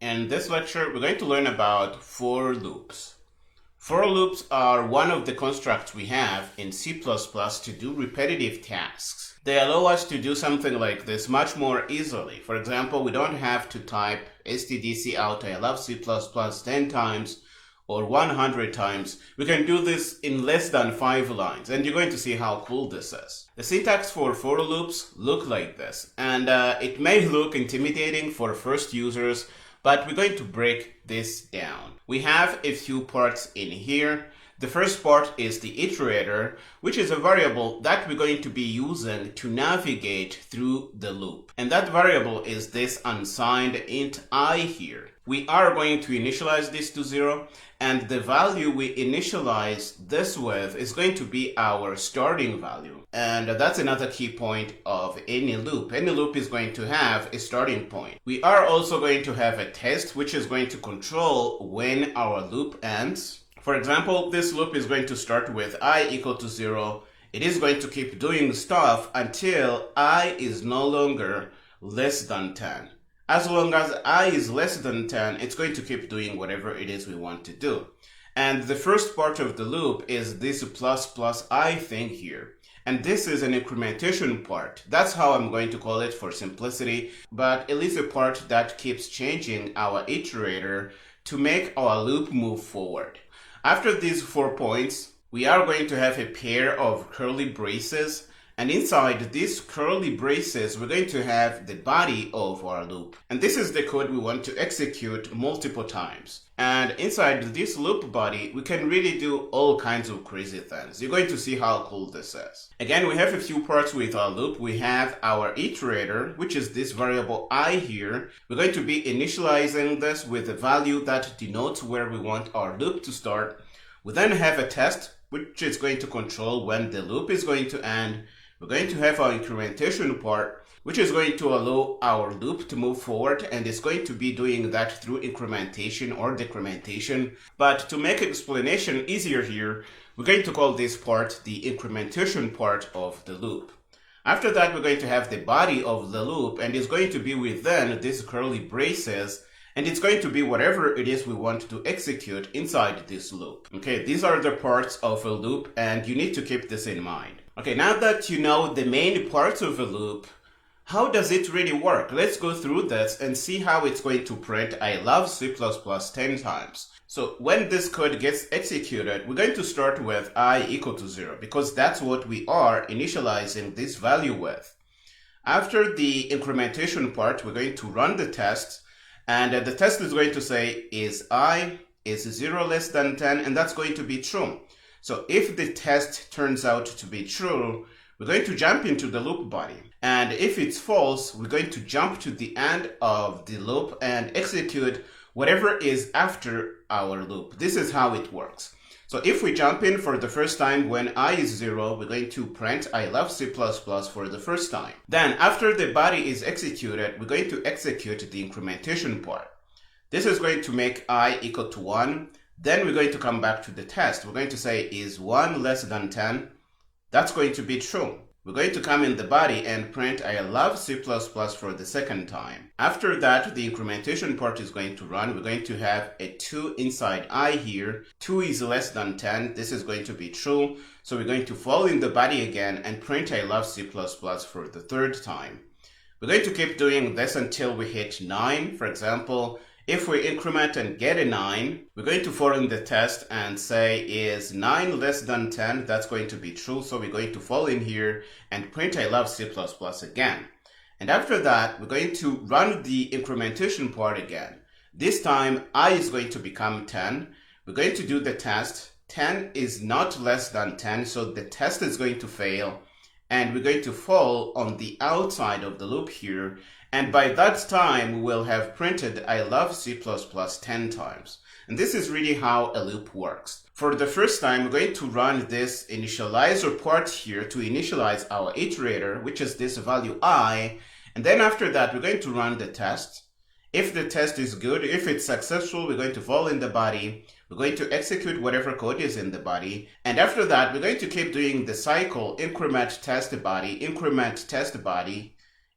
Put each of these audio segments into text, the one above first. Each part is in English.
In this lecture, we're going to learn about for loops. For loops are one of the constructs we have in C++ to do repetitive tasks. They allow us to do something like this much more easily. For example, we don't have to type stdcout I love C++ 10 times or 100 times. We can do this in less than 5 lines, and you're going to see how cool this is. The syntax for loops look like this, and it may look intimidating for first users, but we're going to break this down. We have a few parts in here. The first part is the iterator, which is a variable that we're going to be using to navigate through the loop. And that variable is this unsigned int I here. We are going to initialize this to 0, and the value we initialize this with is going to be our starting value. And that's another key point of any loop. Any loop is going to have a starting point. We are also going to have a test, which is going to control when our loop ends. For example, this loop is going to start with I equal to 0. It is going to keep doing stuff until I is no longer less than 10. As long as I is less than 10, it's going to keep doing whatever it is we want to do. And the first part of the loop is this plus I thing here. And this is an incrementation part. That's how I'm going to call it for simplicity, but it is a part that keeps changing our iterator to make our loop move forward. After these 4 points, we are going to have a pair of curly braces, and inside these curly braces, we're going to have the body of our loop. And this is the code we want to execute multiple times. And inside this loop body, we can really do all kinds of crazy things. You're going to see how cool this is. Again, we have a few parts with our loop. We have our iterator, which is this variable I here. We're going to be initializing this with a value that denotes where we want our loop to start. We then have a test, which is going to control when the loop is going to end. We're going to have our incrementation part, which is going to allow our loop to move forward, and it's going to be doing that through incrementation or decrementation. But to make explanation easier here, we're going to call this part the incrementation part of the loop. After that, we're going to have the body of the loop, and it's going to be within these curly braces, and it's going to be whatever it is we want to execute inside this loop. Okay, these are the parts of a loop, and you need to keep this in mind. Okay, now that you know the main parts of a loop, how does it really work? Let's go through this and see how it's going to print I love C++ 10 times. So when this code gets executed, we're going to start with I equal to 0, because that's what we are initializing this value with. After the incrementation part, we're going to run the test, and the test is going to say is I is 0 less than 10, and that's going to be true. So if the test turns out to be true, we're going to jump into the loop body. And if it's false, we're going to jump to the end of the loop and execute whatever is after our loop. This is how it works. So if we jump in for the first time when I is 0, we're going to print I love C++ for the first time. Then after the body is executed, we're going to execute the incrementation part. This is going to make I equal to 1. Then we're going to come back to the test. We're going to say is 1 less than 10. That's going to be true. We're going to come in the body and print I love C++ for the second time. After that, the incrementation part is going to run. We're going to have a 2 inside I here. 2 is less than 10. This is going to be true. So we're going to fall in the body again and print I love C++ for the third time. We're going to keep doing this until we hit 9. For example, if we increment and get a 9, we're going to fall in the test and say is 9 less than 10. That's going to be true. So we're going to fall in here and print I love C++ again. And after that, we're going to run the incrementation part again. This time, I is going to become 10. We're going to do the test. 10 is not less than 10, so the test is going to fail. And we're going to fall on the outside of the loop here. And by that time, we will have printed I love C++ 10 times. And this is really how a loop works. For the first time, we're going to run this initializer part here to initialize our iterator, which is this value I. And then after that, we're going to run the test. If the test is good, if it's successful, we're going to fall in the body. We're going to execute whatever code is in the body. And after that, we're going to keep doing the cycle increment test body, increment test body,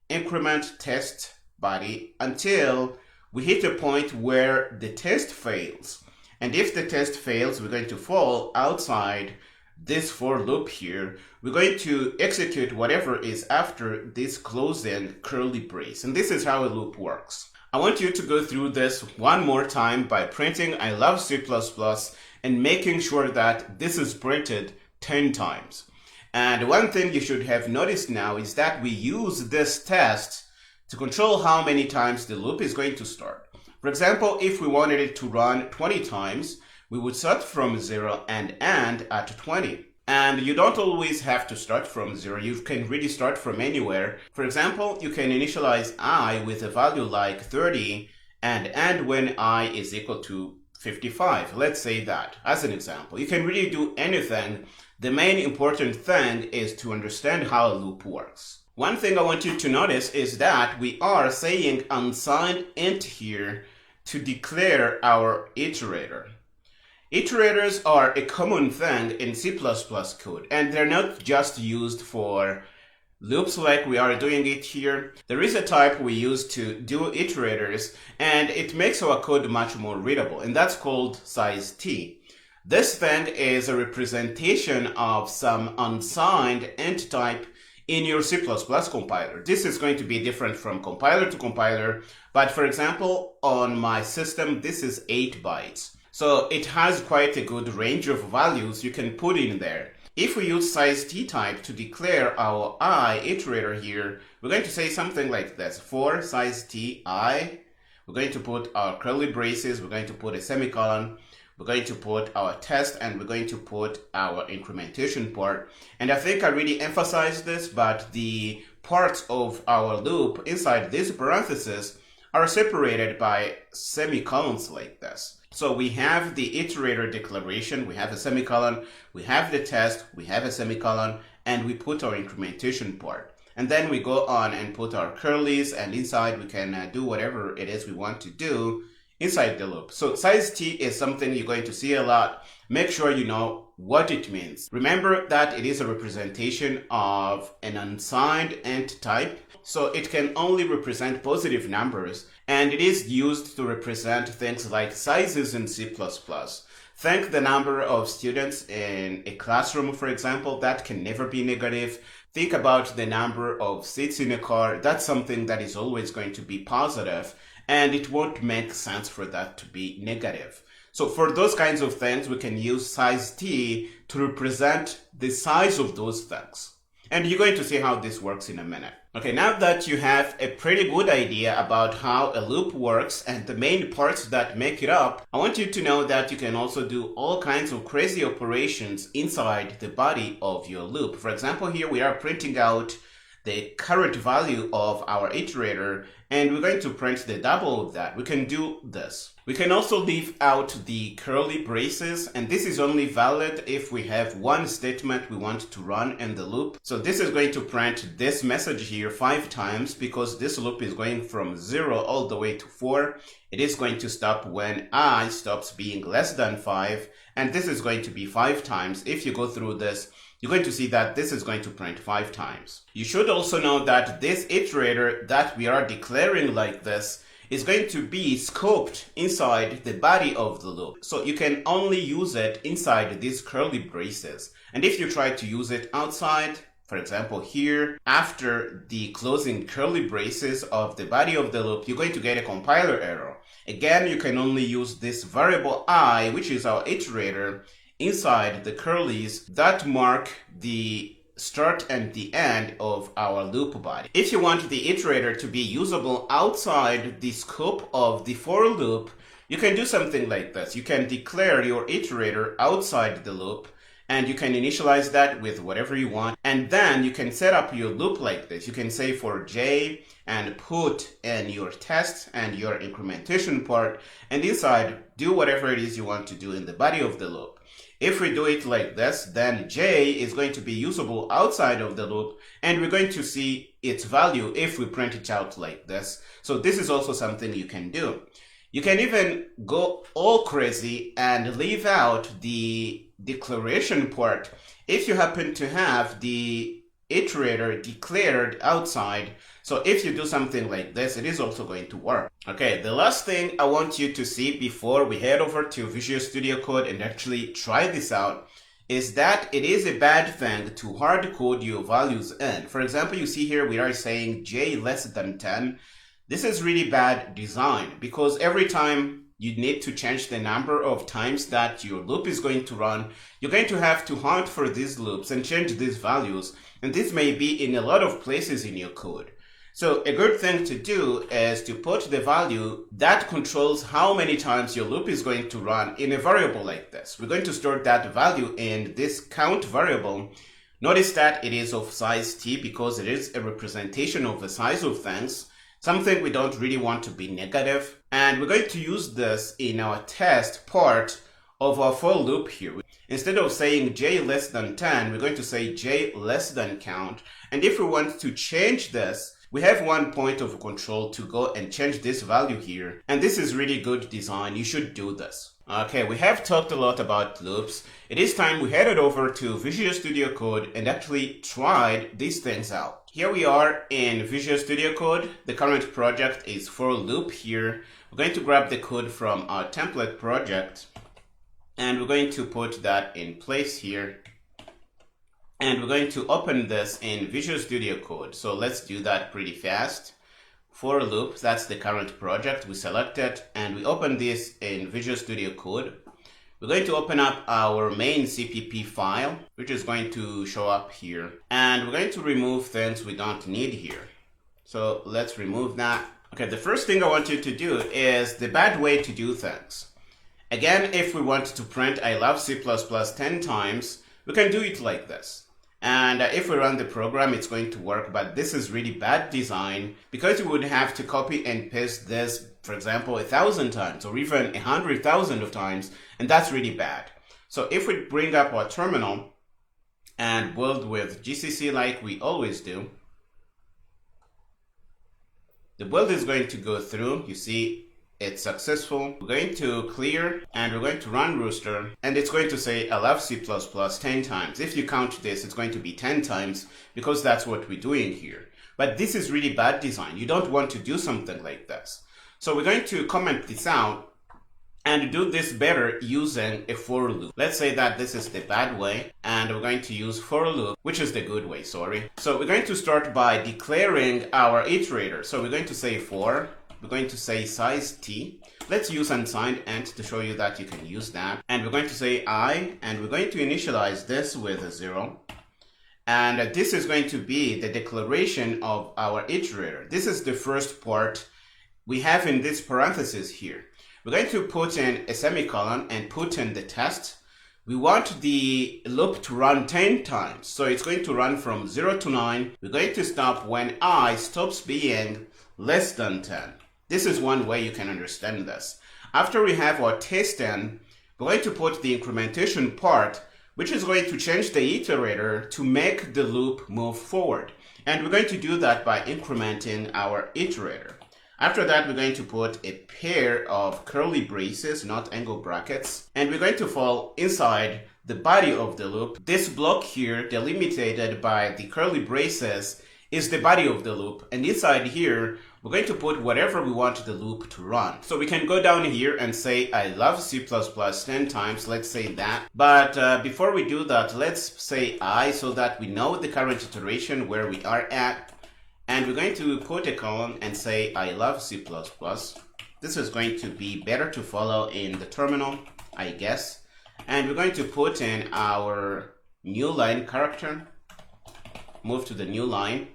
increment test body until we hit a point where the test fails. And if the test fails, we're going to fall outside this for loop here. We're going to execute whatever is after this closing curly brace. And this is how a loop works. I want you to go through this one more time by printing I love C++ and making sure that this is printed 10 times. And one thing you should have noticed now is that we use this test to control how many times the loop is going to start. For example, if we wanted it to run 20 times, we would start from 0 and end at 20. And you don't always have to start from 0. You can really start from anywhere. For example, you can initialize I with a value like 30 and end when I is equal to 55. Let's say that as an example. You can really do anything. The main important thing is to understand how a loop works. One thing I want you to notice is that we are saying unsigned int here to declare our iterator. Iterators are a common thing in C++ code, and they're not just used for loops like we are doing it here. There is a type we use to do iterators, and it makes our code much more readable, and that's called size t. This thing is a representation of some unsigned int type in your C++ compiler. This is going to be different from compiler to compiler, but for example, on my system, this is 8 bytes. So it has quite a good range of values you can put in there. If we use size t type to declare our I iterator here, we're going to say something like this. For size t I, we're going to put our curly braces, we're going to put a semicolon, we're going to put our test, and we're going to put our incrementation part. And I think I really emphasized this, but the parts of our loop inside this parenthesis are separated by semicolons like this. So we have the iterator declaration, we have a semicolon, we have the test, we have a semicolon, and we put our incrementation part. And then we go on and put our curlies, and inside we can do whatever it is we want to do inside the loop. So size t is something you're going to see a lot. Make sure you know what it means. Remember that it is a representation of an unsigned int type, so it can only represent positive numbers, and it is used to represent things like sizes in C++. Think the number of students in a classroom, for example, that can never be negative. Think about the number of seats in a car. That's something that is always going to be positive, and it won't make sense for that to be negative. So for those kinds of things, we can use size t to represent the size of those things. And you're going to see how this works in a minute. Okay, now that you have a pretty good idea about how a loop works and the main parts that make it up, I want you to know that you can also do all kinds of crazy operations inside the body of your loop. For example, here we are printing out the current value of our iterator, and we're going to print the double of that. We can do this. We can also leave out the curly braces, and this is only valid if we have one statement we want to run in the loop. So this is going to print this message here 5 times because this loop is going from 0 all the way to 4. It is going to stop when I stops being less than 5, and this is going to be 5 times. If you go through this, you're going to see that this is going to print 5 times. You should also know that this iterator that we are declaring like this is going to be scoped inside the body of the loop. So you can only use it inside these curly braces. And if you try to use it outside, for example here, after the closing curly braces of the body of the loop, you're going to get a compiler error. Again, you can only use this variable I, which is our iterator, inside the curlies that mark the start and the end of our loop body. If you want the iterator to be usable outside the scope of the for loop, you can do something like this. You can declare your iterator outside the loop, and you can initialize that with whatever you want, and then you can set up your loop like this. You can say for j and put in your test and your incrementation part, and inside do whatever it is you want to do in the body of the loop. If we do it like this, then j is going to be usable outside of the loop, and we're going to see its value if we print it out like this. So this is also something you can do. You can even go all crazy and leave out the declaration part if you happen to have the iterator declared outside. So if you do something like this, it is also going to work. Okay, the last thing I want you to see before we head over to Visual Studio Code and actually try this out is that it is a bad thing to hard code your values in. For example, you see here we are saying j less than 10. This is really bad design because every time you need to change the number of times that your loop is going to run, you're going to have to hunt for these loops and change these values. And this may be in a lot of places in your code. So a good thing to do is to put the value that controls how many times your loop is going to run in a variable like this. We're going to store that value in this count variable. Notice that it is of size t because it is a representation of the size of things, something we don't really want to be negative. And we're going to use this in our test part of our for loop here. Instead of saying j less than 10, we're going to say j less than count. And if we want to change this, we have one point of control to go and change this value here. And this is really good design. You should do this. Okay, we have talked a lot about loops. It is time we headed over to Visual Studio Code and actually tried these things out. Here we are in Visual Studio Code. The current project is for loop here. We're going to grab the code from our template project and we're going to put that in place here. And we're going to open this in Visual Studio Code. So let's do that pretty fast. For loop, that's the current project. We select it and we open this in Visual Studio Code. We're going to open up our main CPP file, which is going to show up here. And we're going to remove things we don't need here. So let's remove that. Okay, the first thing I want you to do is the bad way to do things. Again, if we want to print I love C++ 10 times, we can do it like this. And if we run the program, it's going to work, but this is really bad design because you would have to copy and paste this, for example, 1,000 times or even 100,000 of times, and that's really bad. So if we bring up our terminal and build with GCC like we always do, the build is going to go through. You see, it's successful. We're going to clear and we're going to run Rooster and it's going to say I love C++ 10 times. If you count this, it's going to be 10 times because that's what we're doing here. But this is really bad design. You don't want to do something like this. So we're going to comment this out and do this better using a for loop. Let's say that this is the bad way and we're going to use for loop, which is the good way, sorry. So we're going to start by declaring our iterator. So we're going to say for. We're going to say size t. Let's use unsigned int to show you that you can use that. And we're going to say I, and we're going to initialize this with a 0. And this is going to be the declaration of our iterator. This is the first part we have in this parenthesis here. We're going to put in a semicolon and put in the test. We want the loop to run 10 times. So it's going to run from 0 to 9. We're going to stop when I stops being less than 10. This is one way you can understand this. After we have our test in, we're going to put the incrementation part, which is going to change the iterator to make the loop move forward. And we're going to do that by incrementing our iterator. After that, we're going to put a pair of curly braces, not angle brackets, and we're going to fall inside the body of the loop. This block here, delimited by the curly braces, is the body of the loop, and inside here we're going to put whatever we want the loop to run. So we can go down here and say I love C++ 10 times, let's say that. But before we do that, let's say I so that we know the current iteration where we are at. And we're going to put a colon and say I love C++. This is going to be better to follow in the terminal, I guess. And we're going to put in our new line character. Move to the new line.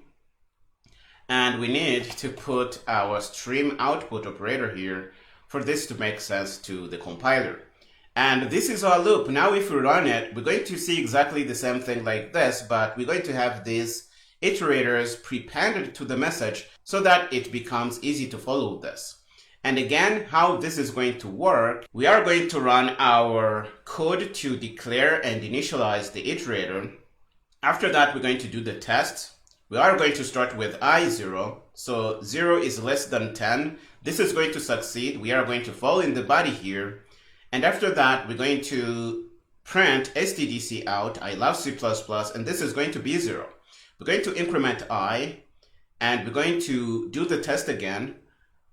And we need to put our stream output operator here for this to make sense to the compiler. And this is our loop. Now if we run it, we're going to see exactly the same thing like this, but we're going to have these iterators prepended to the message so that it becomes easy to follow this. And again, how this is going to work, we are going to run our code to declare and initialize the iterator. After that, we're going to do the test. We are going to start with I0. So 0 is less than 10. This is going to succeed. We are going to fall in the body here. And after that, we're going to print stdc out, I love C++, and this is going to be 0. We're going to increment I, and we're going to do the test again.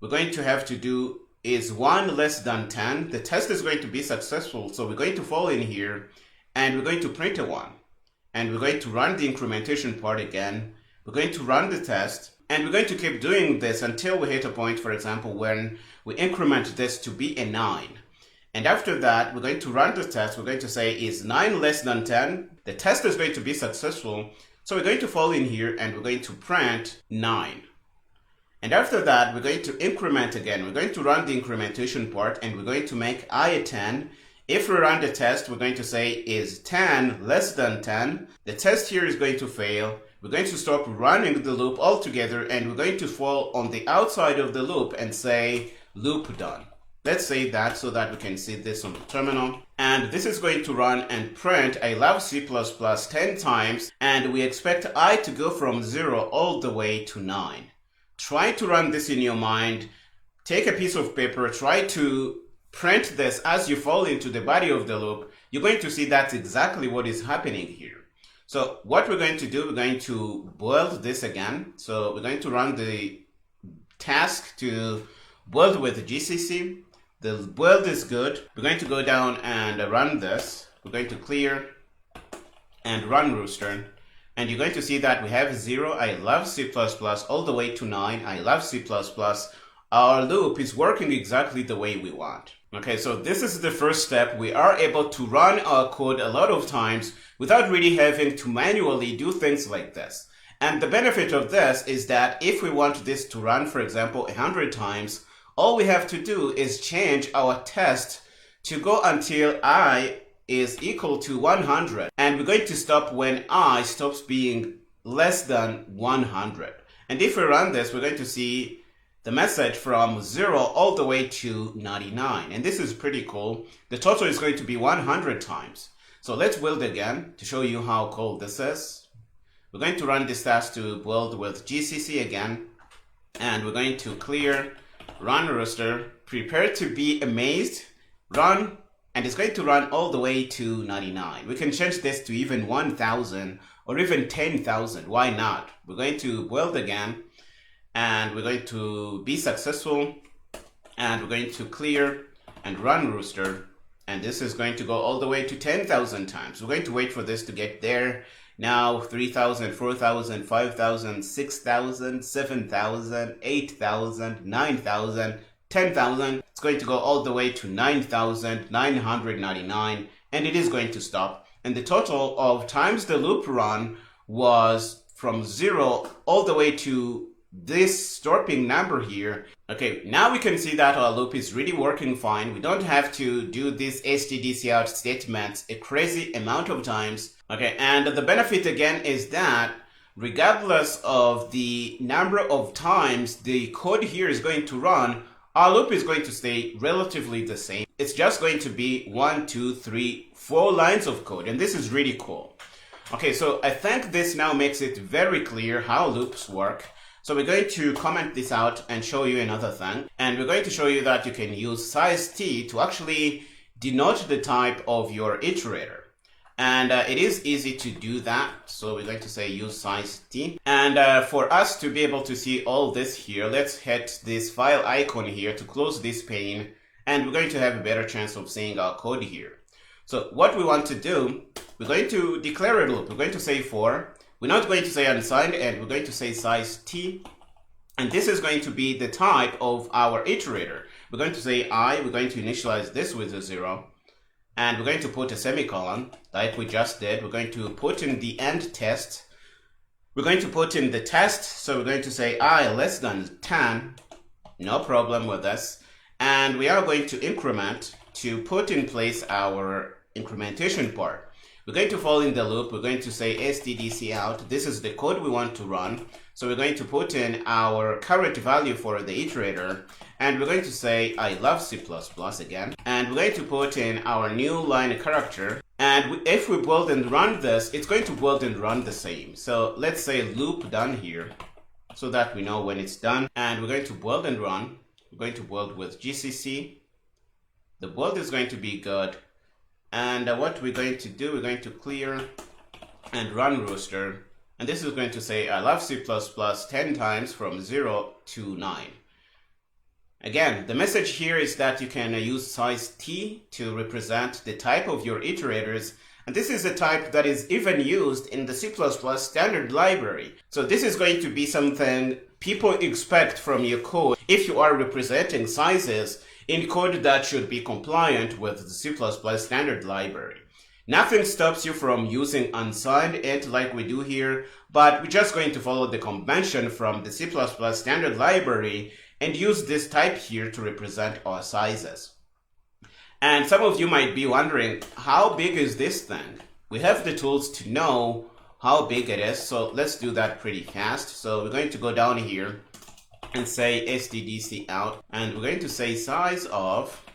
We're going to have to do is 1 less than 10. The test is going to be successful, so we're going to fall in here, and we're going to print a 1. And we're going to run the incrementation part again. We're going to run the test, and we're going to keep doing this until we hit a point, for example, when we increment this to be a 9. And after that, we're going to run the test. We're going to say, is 9 less than 10? The test is going to be successful. So we're going to fall in here, and we're going to print 9. And after that, we're going to increment again. We're going to run the incrementation part, and we're going to make I a 10. If we run the test, we're going to say, is 10 less than 10? The test here is going to fail. We're going to stop running the loop altogether, and we're going to fall on the outside of the loop and say, loop done. Let's save that so that we can see this on the terminal. And this is going to run and print I love C++ 10 times, and we expect I to go from 0 all the way to 9. Try to run this in your mind. Take a piece of paper, try to print this as you fall into the body of the loop. You're going to see that's exactly what is happening here. So what we're going to do, we're going to build this again. So we're going to run the task to build with GCC. The build is good. We're going to go down and run this. We're going to clear and run Rooster. And you're going to see that we have 0, I love C++, all the way to 9, I love C++. Our loop is working exactly the way we want. Okay, so this is the first step. We are able to run our code a lot of times without really having to manually do things like this. And the benefit of this is that if we want this to run, for example, 100 times, all we have to do is change our test to go until I is equal to 100. And we're going to stop when I stops being less than 100. And if we run this, we're going to see the message from 0 all the way to 99. And this is pretty cool. The total is going to be 100 times. So let's build again to show you how cool this is. We're going to run this task to build with GCC again. And we're going to clear, run Rooster, prepare to be amazed, run, and it's going to run all the way to 99. We can change this to even 1000 or even 10,000. Why not? We're going to build again, and we're going to be successful, and we're going to clear and run Rooster, and this is going to go all the way to 10,000 times. We're going to wait for this to get there. Now 3,000, 4,000, 5,000, 6,000, 7,000, 8,000, 9,000, 10,000. It's going to go all the way to 9,999, and it is going to stop. And the total of times the loop run was from 0 all the way to this stopping number here. Okay, now we can see that our loop is really working fine. We don't have to do these stdcout statements a crazy amount of times. Okay, and the benefit again is that regardless of the number of times the code here is going to run, our loop is going to stay relatively the same. It's just going to be 1, 2, 3, 4 lines of code, and this is really cool. Okay, so I think this now makes it very clear how loops work. So we're going to comment this out and show you another thing. And we're going to show you that you can use size t to actually denote the type of your iterator. And it is easy to do that. So we're going to say use size t. And for us to be able to see all this here, let's hit this file icon here to close this pane. And we're going to have a better chance of seeing our code here. So what we want to do, we're going to declare a loop. We're going to say for. We're not going to say unsigned, and we're going to say size t. And this is going to be the type of our iterator. We're going to say I, we're going to initialize this with a 0. And we're going to put a semicolon, like we just did. We're going to put in the end test. We're going to put in the test. So we're going to say I less than 10. No problem with this. And we are going to increment to put in place our incrementation part. We're going to fall in the loop. We're going to say stdcout. This is the code we want to run. So we're going to put in our current value for the iterator. And we're going to say I love C++ again. And we're going to put in our new line character. And if we build and run this, it's going to build and run the same. So let's say loop done here so that we know when it's done. And we're going to build and run. We're going to build with GCC. The build is going to be good. And what we're going to do, we're going to clear and run Rooster. And this is going to say, I love C++ 10 times from 0 to 9. Again, the message here is that you can use size t to represent the type of your iterators. And this is a type that is even used in the C++ standard library. So this is going to be something people expect from your code if you are representing sizes in code that should be compliant with the C++ standard library. Nothing stops you from using unsigned int like we do here, but we're just going to follow the convention from the C++ standard library and use this type here to represent our sizes. And some of you might be wondering, how big is this thing? We have the tools to know how big it is, so let's do that pretty fast. So we're going to go down here and say stdc out, and we're going to say size of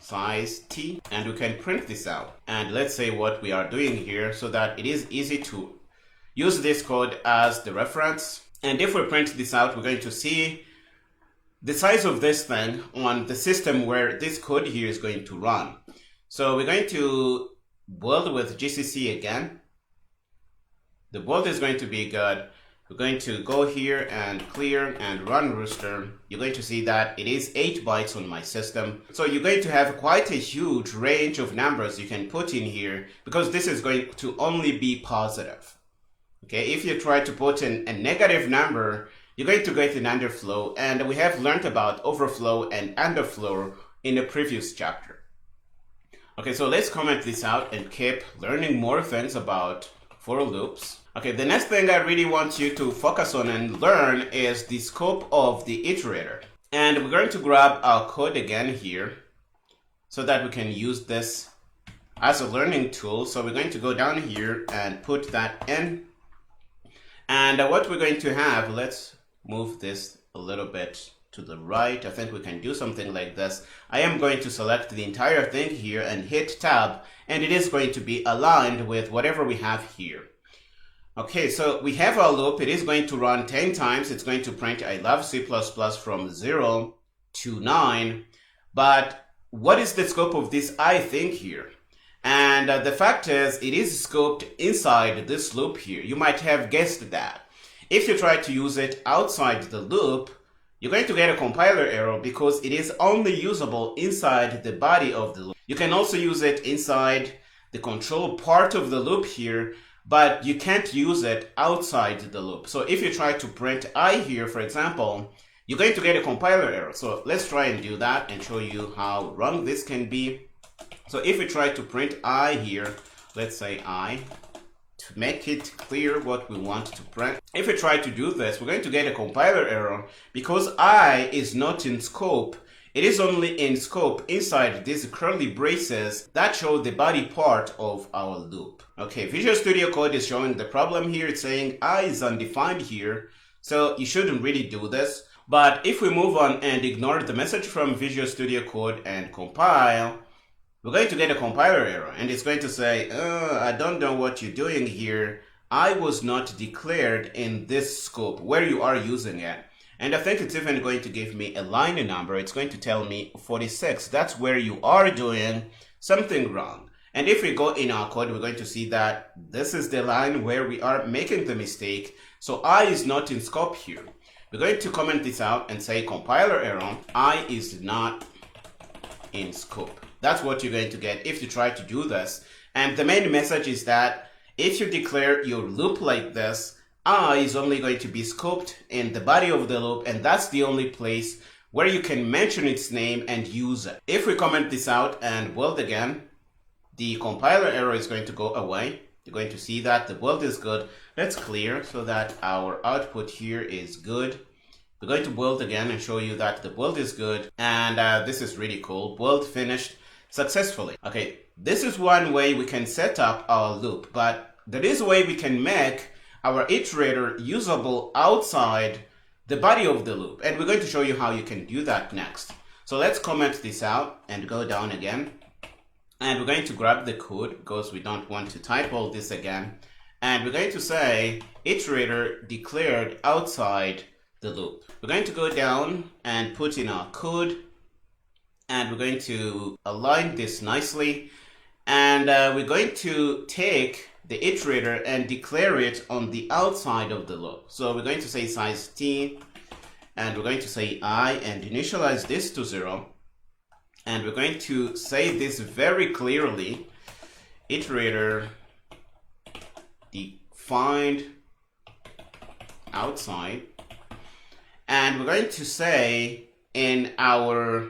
size t, and we can print this out. And let's say what we are doing here so that it is easy to use this code as the reference. And if we print this out, we're going to see the size of this thing on the system where this code here is going to run. So we're going to build with GCC again. The build is going to be good. We're going to go here and clear and run Rooster. You're going to see that it is 8 bytes on my system. So you're going to have quite a huge range of numbers you can put in here because this is going to only be positive. Okay, if you try to put in a negative number, you're going to get an underflow, and we have learned about overflow and underflow in a previous chapter. Okay, so let's comment this out and keep learning more things about for loops. Okay, the next thing I really want you to focus on and learn is the scope of the iterator. And we're going to grab our code again here so that we can use this as a learning tool. So we're going to go down here and put that in. And what we're going to have, let's move this a little bit to the right. I think we can do something like this. I am going to select the entire thing here and hit tab, and it is going to be aligned with whatever we have here. Okay, so we have our loop. It is going to run 10 times. It's going to print I love C++ from 0 to 9. But what is the scope of this I thing here? And the fact is, it is scoped inside this loop here. You might have guessed that. If you try to use it outside the loop, you're going to get a compiler error because it is only usable inside the body of the loop. You can also use it inside the control part of the loop here, but you can't use it outside the loop. So if you try to print I here, for example, you're going to get a compiler error. So let's try and do that and show you how wrong this can be. So if we try to print I here, let's say I, to make it clear what we want to print. If we try to do this, we're going to get a compiler error because I is not in scope. It is only in scope inside these curly braces that show the body part of our loop. Okay, Visual Studio Code is showing the problem here. It's saying I is undefined here, so you shouldn't really do this. But if we move on and ignore the message from Visual Studio Code and compile, we're going to get a compiler error, and it's going to say, I don't know what you're doing here. I was not declared in this scope where you are using it. And I think it's even going to give me a line number. It's going to tell me 46. That's where you are doing something wrong. And if we go in our code, we're going to see that this is the line where we are making the mistake. So I is not in scope here. We're going to comment this out and say compiler error, I is not in scope. That's what you're going to get if you try to do this. And the main message is that if you declare your loop like this, I is only going to be scoped in the body of the loop, and that's the only place where you can mention its name and use it. If we comment this out and build again, the compiler error is going to go away. You're going to see that the build is good. Let's clear so that our output here is good. We're going to build again and show you that the build is good. And this is really cool. Build finished successfully. Okay, this is one way we can set up our loop, but there is a way we can make our iterator usable outside the body of the loop. And we're going to show you how you can do that next. So let's comment this out and go down again. And we're going to grab the code because we don't want to type all this again. And we're going to say iterator declared outside the loop. We're going to go down and put in our code. And we're going to align this nicely. And we're going to take the iterator and declare it on the outside of the loop. So we're going to say size t, and we're going to say I, and initialize this to 0. And we're going to say this very clearly, iterator defined outside. And we're going to say in our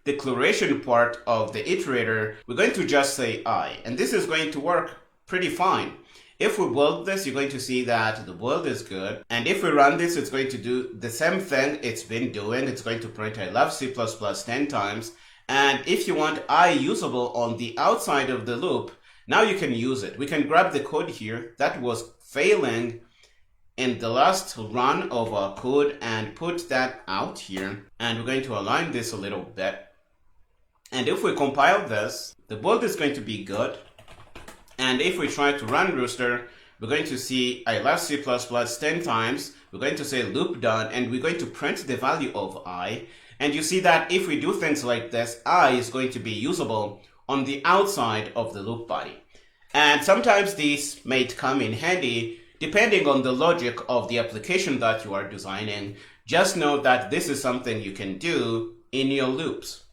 declaration part of the iterator, we're going to just say I. And this is going to work pretty fine. If we build this, you're going to see that the build is good. And if we run this, it's going to do the same thing it's been doing. It's going to print I love C++ 10 times. And if you want I usable on the outside of the loop, now you can use it. We can grab the code here that was failing in the last run of our code and put that out here. And we're going to align this a little bit. And if we compile this, the build is going to be good. And if we try to run Rooster, we're going to see I love C++ 10 times. We're going to say loop done, and we're going to print the value of I. And you see that if we do things like this, I is going to be usable on the outside of the loop body. And sometimes these may come in handy depending on the logic of the application that you are designing. Just know that this is something you can do in your loops.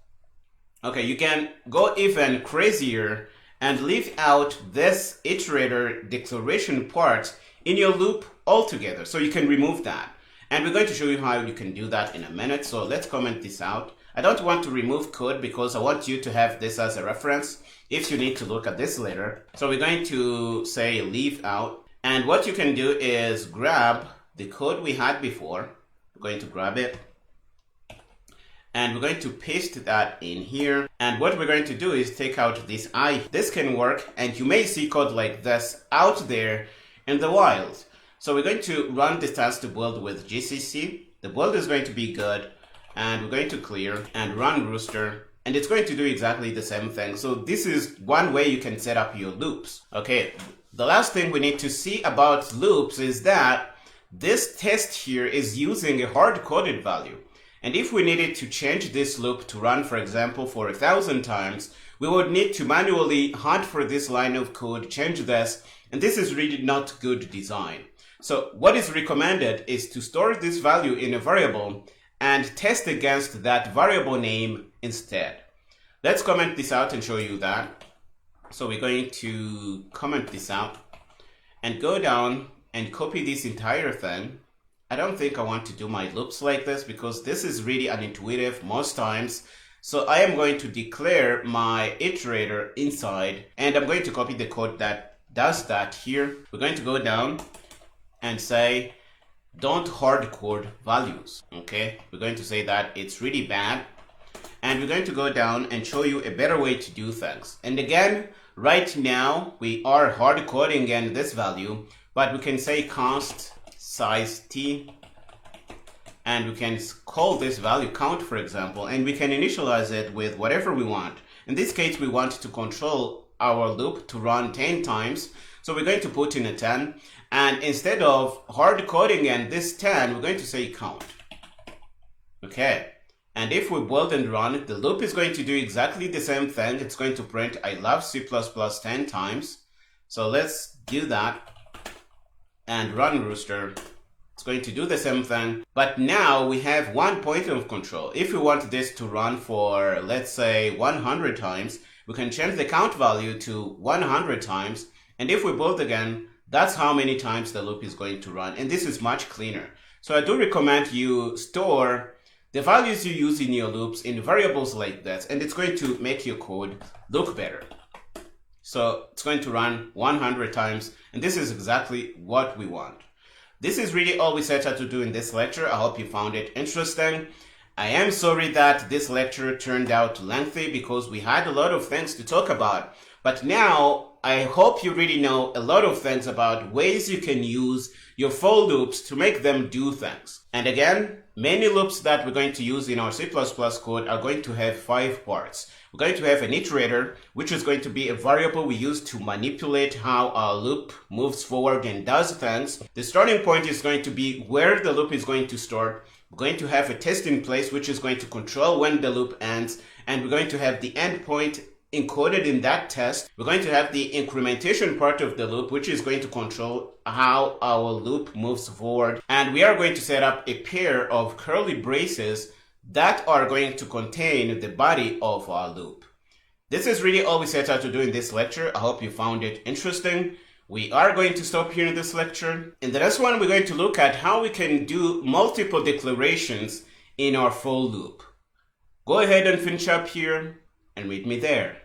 Okay, you can go even crazier and leave out this iterator declaration part in your loop altogether. So you can remove that. And we're going to show you how you can do that in a minute. So let's comment this out. I don't want to remove code because I want you to have this as a reference if you need to look at this later. So we're going to say leave out. And what you can do is grab the code we had before. We're going to grab it. And we're going to paste that in here. And what we're going to do is take out this I. This can work, and you may see code like this out there in the wild. So we're going to run this task to build with GCC. The build is going to be good. And we're going to clear and run Rooster. And it's going to do exactly the same thing. So this is one way you can set up your loops. Okay, the last thing we need to see about loops is that this test here is using a hard-coded value. And if we needed to change this loop to run, for example, for 1,000 times, we would need to manually hunt for this line of code, change this, and this is really not good design. So what is recommended is to store this value in a variable and test against that variable name instead. Let's comment this out and show you that. So we're going to comment this out and go down and copy this entire thing. I don't think I want to do my loops like this because this is really unintuitive most times. So I am going to declare my iterator inside, and I'm going to copy the code that does that here. We're going to go down and say, don't hard code values. Okay, we're going to say that it's really bad. And we're going to go down and show you a better way to do things. And again, right now we are hard coding in this value, but we can say const size t, and we can call this value count, for example, and we can initialize it with whatever we want. In this case, we want to control our loop to run 10 times. So we're going to put in a 10, and instead of hard coding in this 10, we're going to say count. Okay. And if we build and run it, the loop is going to do exactly the same thing. It's going to print I love C++ 10 times. So let's do that and run Rooster. It's going to do the same thing. But now we have one point of control. If we want this to run for, let's say, 100 times, we can change the count value to 100 times. And if we build again, that's how many times the loop is going to run. And this is much cleaner. So I do recommend you store the values you use in your loops in variables like that, and it's going to make your code look better. So it's going to run 100 times, and this is exactly what we want. This is really all we set out to do in this lecture. I hope you found it interesting. I am sorry that this lecture turned out lengthy because we had a lot of things to talk about, but now I hope you really know a lot of things about ways you can use your for loops to make them do things. And again, many loops that we're going to use in our C++ code are going to have 5 parts. We're going to have an iterator, which is going to be a variable we use to manipulate how our loop moves forward and does things. The starting point is going to be where the loop is going to start. We're going to have a test in place, which is going to control when the loop ends. And we're going to have the endpoint encoded in that test, we're going to have the incrementation part of the loop, which is going to control how our loop moves forward. And we are going to set up a pair of curly braces that are going to contain the body of our loop. This is really all we set out to do in this lecture. I hope you found it interesting. We are going to stop here in this lecture. In the next one, we're going to look at how we can do multiple declarations in our for loop. Go ahead and finish up here and meet me there.